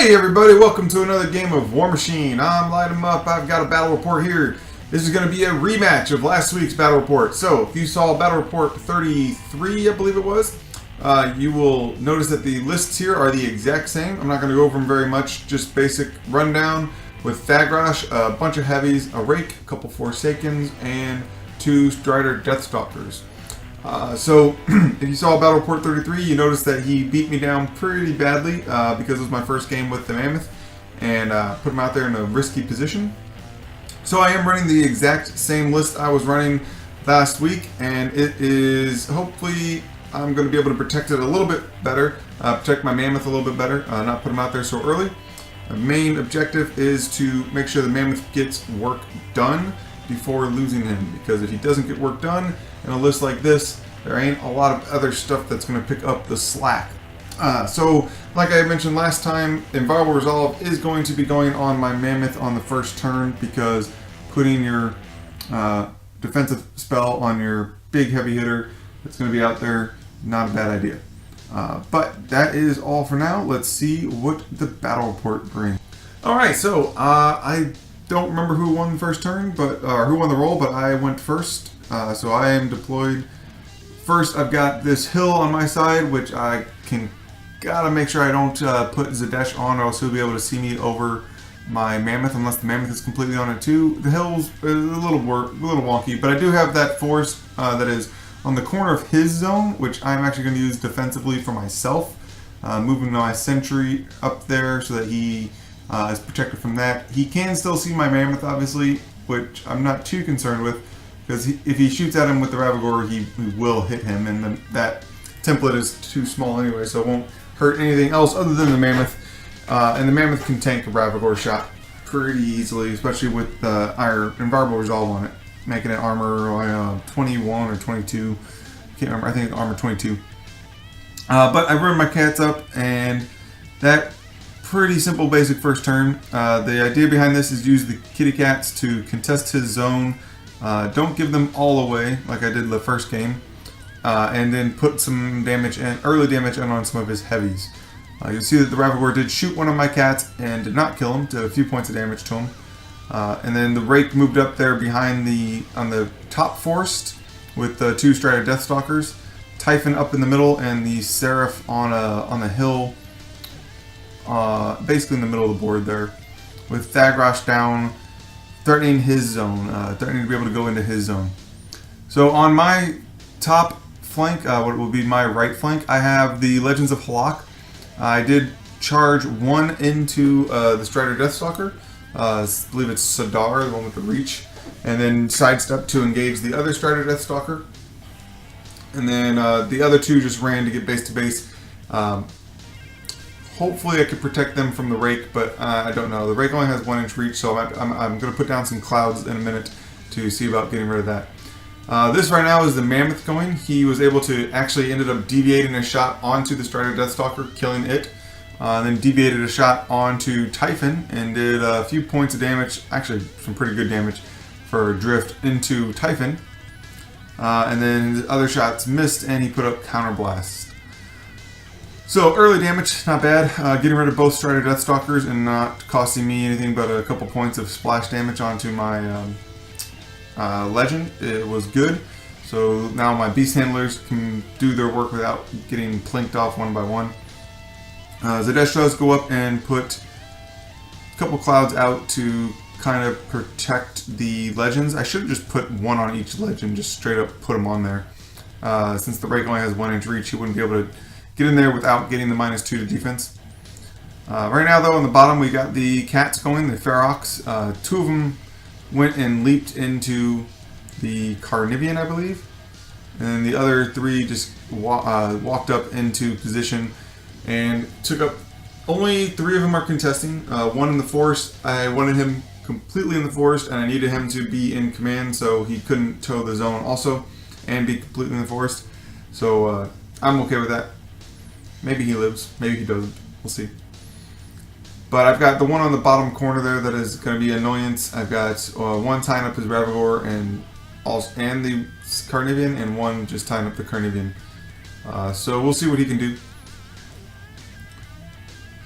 Hey everybody, welcome to another game of War Machine. I'm Lightem'up. I've got a battle report here. This is going to be a rematch of last week's battle report. So, if you saw battle report 33, I believe it was, you will notice that the lists here are the exact same. I'm not going to go over them very much, just basic rundown with Thagrosh, a bunch of heavies, a Raek, a couple Forsakens, and 2 Strider Deathstalkers. So, if you saw Battle Report 33, you noticed that he beat me down pretty badly because it was my first game with the Mammoth and put him out there in a risky position. So I am running the exact same list I was running last week, and it is, hopefully, I'm going to be able to protect it a little bit better, protect my Mammoth a little bit better, not put him out there so early. The main objective is to make sure the Mammoth gets work done before losing him, because if he doesn't get work done in a list like this, there ain't a lot of other stuff that's going to pick up the slack. So, like I mentioned last time, Environmental Resolve is going to be going on my Mammoth on the first turn, because putting your defensive spell on your big heavy hitter that's going to be out there, not a bad idea. But that is all for now. Let's see what the battle report brings. Alright, so I don't remember who won the first turn, but who won the roll, but I went first. So I am deployed. First, I've got this hill on my side, which I gotta make sure I don't put Zaadesh on, or else he'll be able to see me over my Mammoth, unless the Mammoth is completely on it too. The hill's a little wonky, but I do have that force that is on the corner of his zone, which I'm actually going to use defensively for myself, moving my Sentry up there so that he is protected from that. He can still see my Mammoth, obviously, which I'm not too concerned with, because if he shoots at him with the Ravagore, he will hit him, and that template is too small anyway, so it won't hurt anything else other than the Mammoth. And the Mammoth can tank a Ravagore shot pretty easily, especially with our Environmental Resolve on it, making it armor 21 or 22. Can't remember. I think it's armor 22. But I run my cats up, and that pretty simple, basic first turn. The idea behind this is use the kitty cats to contest his zone. Don't give them all away like I did the first game, and then put some damage in, early damage in on some of his heavies. You'll see that the Ravagore did shoot one of my cats and did not kill him, did a few points of damage to him. And then the Raek moved up there behind on the top forest with the 2 Strider Deathstalkers, Typhon up in the middle, and the Seraph on the hill, basically in the middle of the board there, with Thagrosh down, threatening his zone, threatening to be able to go into his zone. So on my top flank, what will be my right flank, I have the Legends of Halaak. I did charge one into the Strider Deathstalker. I believe it's Sadar, the one with the reach, and then sidestep to engage the other Strider Deathstalker. And then the other 2 just ran to get base to base. Hopefully I could protect them from the Raek, but I don't know. The Raek only has 1-inch reach, so I'm going to put down some clouds in a minute to see about getting rid of that. This right now is the Mammoth going. He was able to actually ended up deviating a shot onto the Strider Deathstalker, killing it. Then deviated a shot onto Typhon and did a few points of damage, actually some pretty good damage for drift into Typhon. And then the other shots missed, and he put up counterblasts. So early damage, not bad. Getting rid of both Strider Deathstalkers and not costing me anything but a couple points of splash damage onto my Legend. It was good. So now my Beast Handlers can do their work without getting plinked off one by one. Zaadesh does go up and put a couple clouds out to kind of protect the Legends. I should have just put one on each Legend, just straight up put them on there. Since the Raek only has 1-inch reach, he wouldn't be able to get in there without getting the -2 to defense. Right now, though, on the bottom, we got the cats going, the Ferox. 2 of them went and leaped into the Carnivean, I believe. And then the other 3 just walked up into position and took up. Only 3 of them are contesting. 1 in the forest. I wanted him completely in the forest, and I needed him to be in command so he couldn't tow the zone also and be completely in the forest. So I'm okay with that. Maybe he lives, maybe he doesn't. We'll see. But I've got the one on the bottom corner there that is going to be annoyance. I've got 1 tying up his Ravagore and the Carnivean, and 1 just tying up the Carnivean. So we'll see what he can do.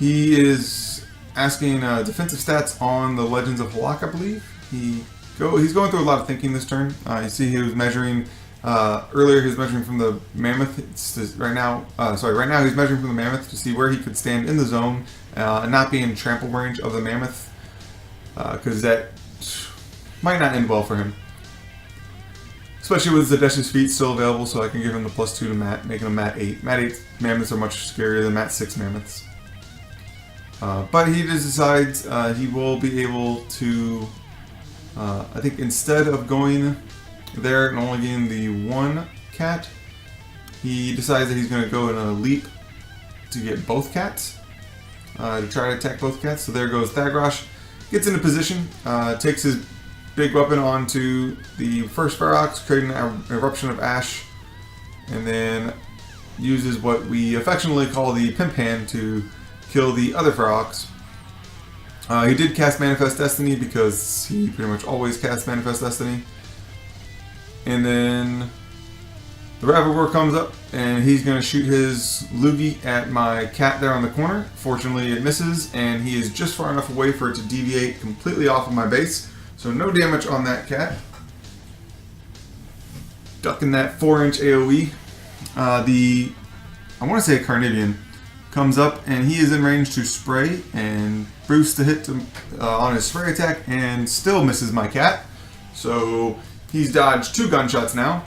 He is asking defensive stats on the Legends of Halaak, I believe. He's going through a lot of thinking this turn. You see he was measuring earlier. He was measuring from the Mammoth. Right now he's measuring from the Mammoth to see where he could stand in the zone and not be in trample range of the Mammoth, because that might not end well for him. Especially with Zaadesh's feet still available, so I can give him the +2 to Mat, making him Mat 8. Mat 8 Mammoths are much scarier than Mat 6 Mammoths. But he just decides he will be able to, I think instead of going there and only getting the 1 cat, he decides that he's going to go in a leap to get both cats, to try to attack both cats. So there goes Thagrosh, gets into position, takes his big weapon onto the first Ferox, creating an eruption of ash, and then uses what we affectionately call the pimp hand to kill the other Ferox. He did cast Manifest Destiny because he pretty much always casts Manifest Destiny. And then the Ravagore comes up and he's going to shoot his loogie at my cat there on the corner. Fortunately it misses, and he is just far enough away for it to deviate completely off of my base. So no damage on that cat. Ducking that 4-inch AoE. I want to say Carnivean comes up and he is in range to spray and boosts the hit on his spray attack and still misses my cat. So he's dodged 2 gunshots now.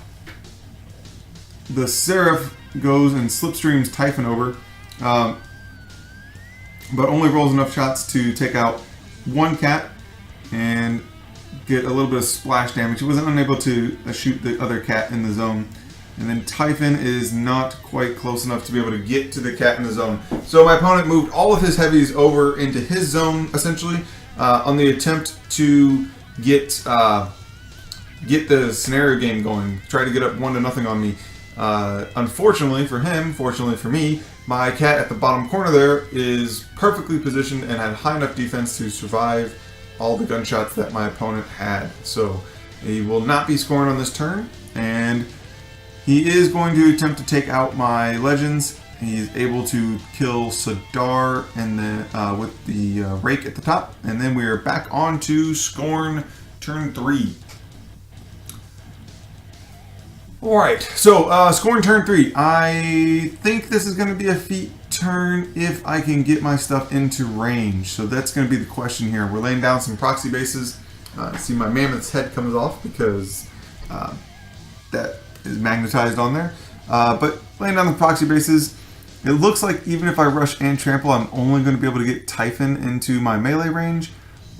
The Seraph goes and slipstreams Typhon over, but only rolls enough shots to take out 1 cat and get a little bit of splash damage. He wasn't unable to shoot the other cat in the zone. And then Typhon is not quite close enough to be able to get to the cat in the zone. So my opponent moved all of his heavies over into his zone, essentially, on the attempt to get the scenario game going. Try to get up 1-0 on me. Unfortunately for him, fortunately for me, my cat at the bottom corner there is perfectly positioned and had high enough defense to survive all the gunshots that my opponent had. So he will not be scoring on this turn, and he is going to attempt to take out my legends. He's able to kill Sadar and then with the Raek at the top, and then we are back on to Skorne turn 3. Alright, so Skorne turn 3. I think this is going to be a feat turn if I can get my stuff into range. So that's going to be the question here. We're laying down some proxy bases. See my Mammoth's head comes off because that is magnetized on there. But laying down the proxy bases, it looks like even if I rush and trample, I'm only going to be able to get Typhon into my melee range.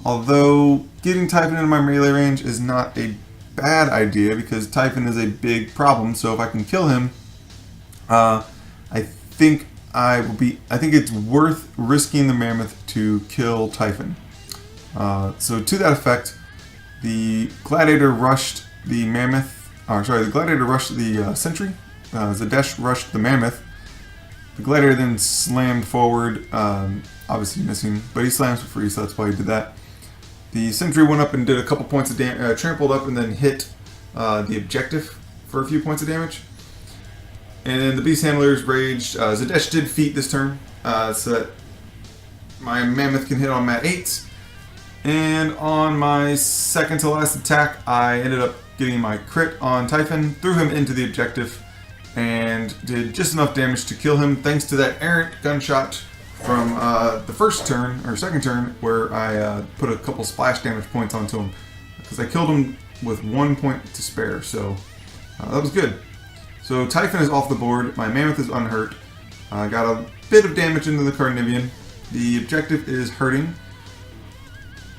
Although getting Typhon into my melee range is not a bad idea because Typhon is a big problem. So if I can kill him, I think it's worth risking the Mammoth to kill Typhon. So to that effect, the Gladiator rushed the Mammoth. The Gladiator rushed the Sentry. Zaadesh rushed the Mammoth. The Gladiator then slammed forward, obviously missing, but he slams for free, so that's why he did that. The Sentry went up and did a couple points of damage, trampled up and then hit the objective for a few points of damage. And then the Beast Handlers raged. Zaadesh did feat this turn, so that my Mammoth can hit on Mat 8s. And on my second to last attack, I ended up getting my crit on Typhon, threw him into the objective, and did just enough damage to kill him thanks to that errant gunshot from the first turn, or second turn, where I put a couple splash damage points onto him. Because I killed him with 1 point to spare, so that was good. So Typhon is off the board, my Mammoth is unhurt. I got a bit of damage into the Carnivean. The objective is hurting.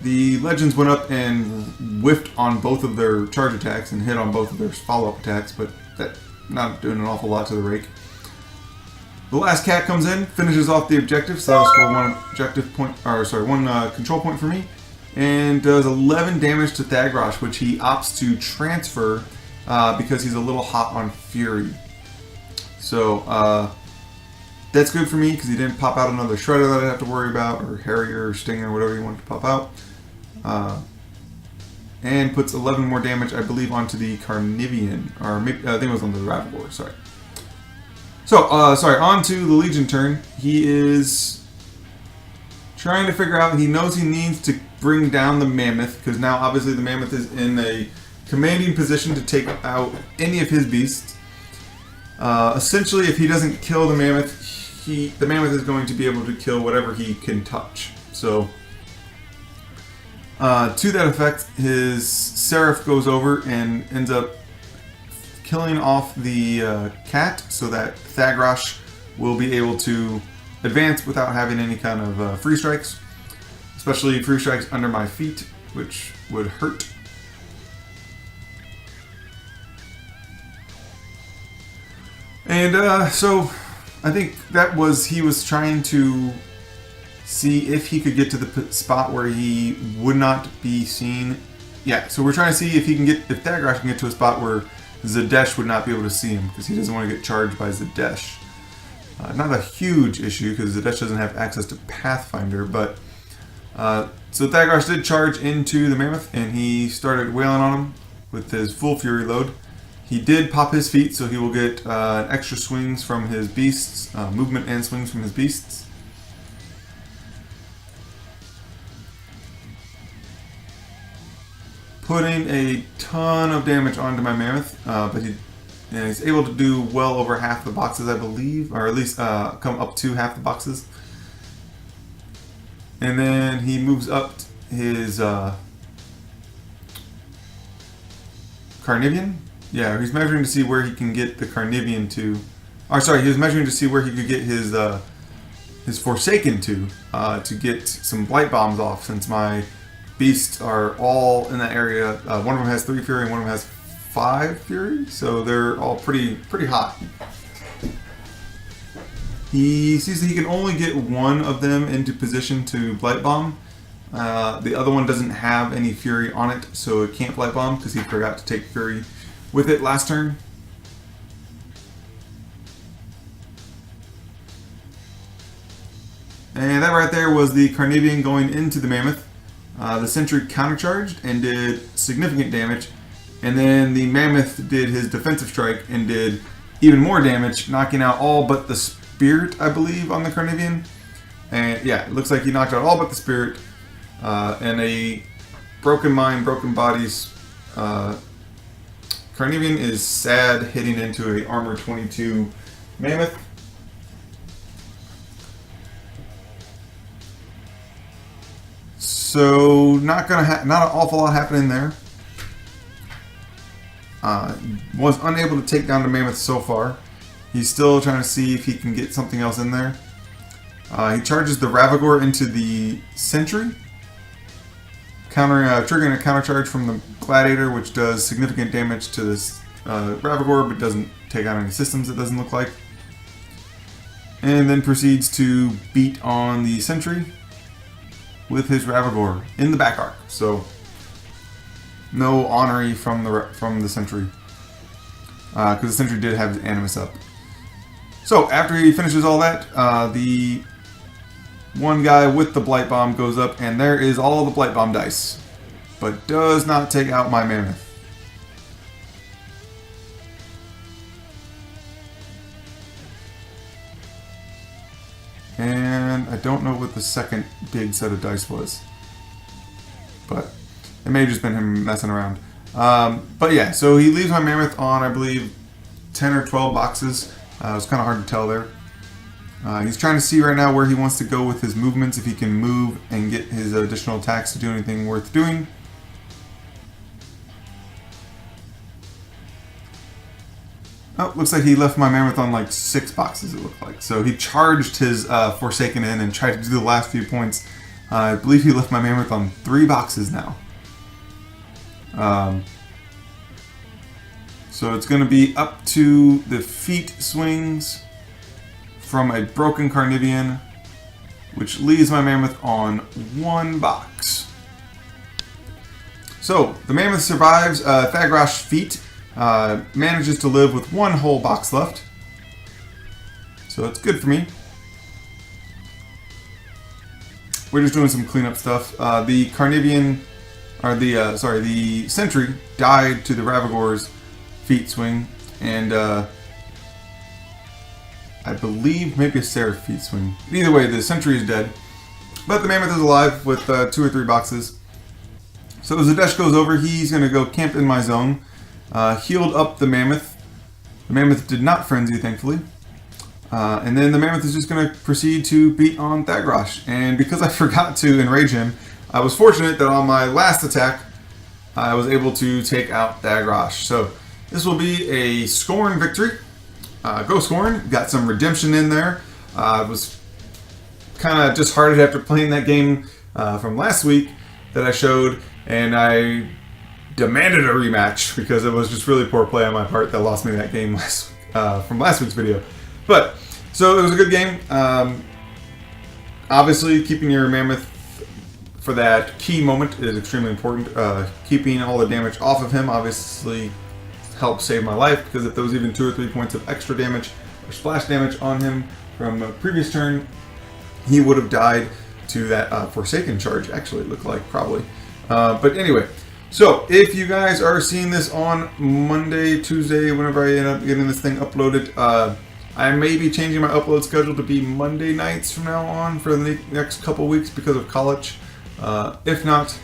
The Legends went up and whiffed on both of their charge attacks and hit on both of their follow-up attacks, but that not doing an awful lot to the Raek. The last cat comes in, finishes off the objective, so that'll score one control point for me, and does 11 damage to Thagrosh, which he opts to transfer because he's a little hot on Fury. So that's good for me because he didn't pop out another Shredder that I have to worry about, or Harrier, or Stinger, whatever you want to pop out. And puts 11 more damage, I believe, onto the Carnivean, or maybe, I think it was on the Ravagore, sorry. So, on to the Legion turn. He is Trying to figure out, he knows he needs to bring down the Mammoth, because now obviously the Mammoth is in a commanding position to take out any of his beasts. Essentially, if he doesn't kill the Mammoth, the Mammoth is going to be able to kill whatever he can touch. So, to that effect, his Seraph goes over and ends up killing off the cat, so that Thagrosh will be able to advance without having any kind of free strikes, especially free strikes under my feet, which would hurt. And so I think that was, he was trying to see if he could get to the spot where he would not be seen. Yeah, so we're trying to see if he can get, if Thagrosh can get to a spot where Zaadesh would not be able to see him, because he doesn't want to get charged by Zaadesh. Not a huge issue, because Zaadesh doesn't have access to Pathfinder, but so Thagrosh did charge into the Mammoth, and he started wailing on him with his full Fury load. He did pop his feet, so he will get extra swings from his beasts, movement and swings from his beasts. Putting a ton of damage onto my Mammoth, but he's able to do well over half the boxes, I believe, or at least come up to half the boxes. And then he moves up his Carnivean. Yeah, he's measuring to see where he can get the Carnivean to. Or sorry, he was measuring to see where he could get his Forsaken to get some Blight Bombs off, since my beasts are all in that area. One of them has 3 Fury and one of them has 5 Fury, so they're all pretty hot. He sees that he can only get one of them into position to Blight Bomb. The other one doesn't have any Fury on it, so it can't Blight Bomb because he forgot to take Fury with it last turn. And that right there was the Carnivean going into the Mammoth. The Sentry countercharged and did significant damage. And then the Mammoth did his defensive strike and did even more damage, knocking out all but the Spirit, I believe, on the Carnivean. And yeah, it looks like he knocked out all but the Spirit. And a Broken Mind, Broken Bodies. Carnivean is sad hitting into a Armor 22 Mammoth. So not an awful lot happening there. Was unable to take down the Mammoth so far. He's still trying to see if he can get something else in there. He charges the Ravagore into the Sentry, triggering a counter charge from the Gladiator, which does significant damage to this Ravagore, but doesn't take out any systems, it doesn't look like. And then proceeds to beat on the Sentry with his Ravagore in the back arc. So no honorary from the Sentry, because the Sentry did have his Animus up. So after he finishes all that, the one guy with the Blight Bomb goes up, and there is all the Blight Bomb dice, but does not take out my Mammoth. And I don't know what the second big set of dice was, but it may have just been him messing around. But yeah, so he leaves my Mammoth on, I believe, 10 or 12 boxes. It was kind of hard to tell there. He's trying to see right now where he wants to go with his movements, if he can move and get his additional attacks to do anything worth doing. Oh, looks like he left my Mammoth on like 6 boxes, it looked like. So he charged his Forsaken in and tried to do the last few points. I believe he left my Mammoth on 3 boxes now. So it's going to be up to the feet swings from a broken Carnivean, which leaves my Mammoth on 1 box. So the Mammoth survives. Thagrosh feet manages to live with 1 whole box left. So it's good for me. We're just doing some cleanup stuff. The Carnivean, or the Sentry died to the Ravagore's feet swing, and I believe maybe a Seraph feet swing. Either way, the Sentry is dead. But the Mammoth is alive with 2 or 3 boxes. So as Zaadesh goes over, he's going to go camp in my zone. Healed up the Mammoth. The Mammoth did not frenzy, thankfully. And then the Mammoth is just going to proceed to beat on Thagrosh. And because I forgot to enrage him, I was fortunate that on my last attack, I was able to take out Thagrosh. So this will be a Skorne victory. Go Skorne. Got some redemption in there. It was kind of disheartened after playing that game from last week that I showed. And I demanded a rematch because it was just really poor play on my part that lost me that game from last week's video. But, so it was a good game. Obviously, keeping your Mammoth for that key moment is extremely important. Keeping all the damage off of him obviously helped save my life, because if there was even 2 or 3 points of extra damage or splash damage on him from a previous turn, he would have died to that Forsaken charge, actually, it looked like, probably. But anyway, so if you guys are seeing this on Monday, Tuesday, whenever I end up getting this thing uploaded, I may be changing my upload schedule to be Monday nights from now on for the next couple weeks because of college. If not,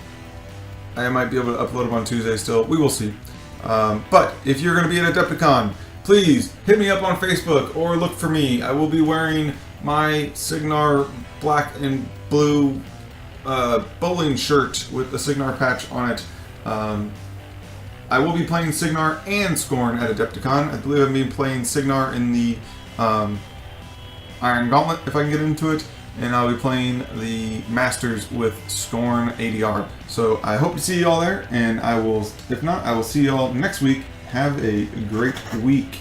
I might be able to upload them on Tuesday still. We will see. But if you're going to be at Adepticon, please hit me up on Facebook or look for me. I will be wearing my Signar black and blue bowling shirt with the Signar patch on it. I will be playing Signar and Skorne at Adepticon. I believe I'm playing Signar in the Iron Gauntlet, if I can get into it. And I'll be playing the Masters with Skorne ADR. So I hope to see you all there, and I will, if not, I will see you all next week. Have a great week.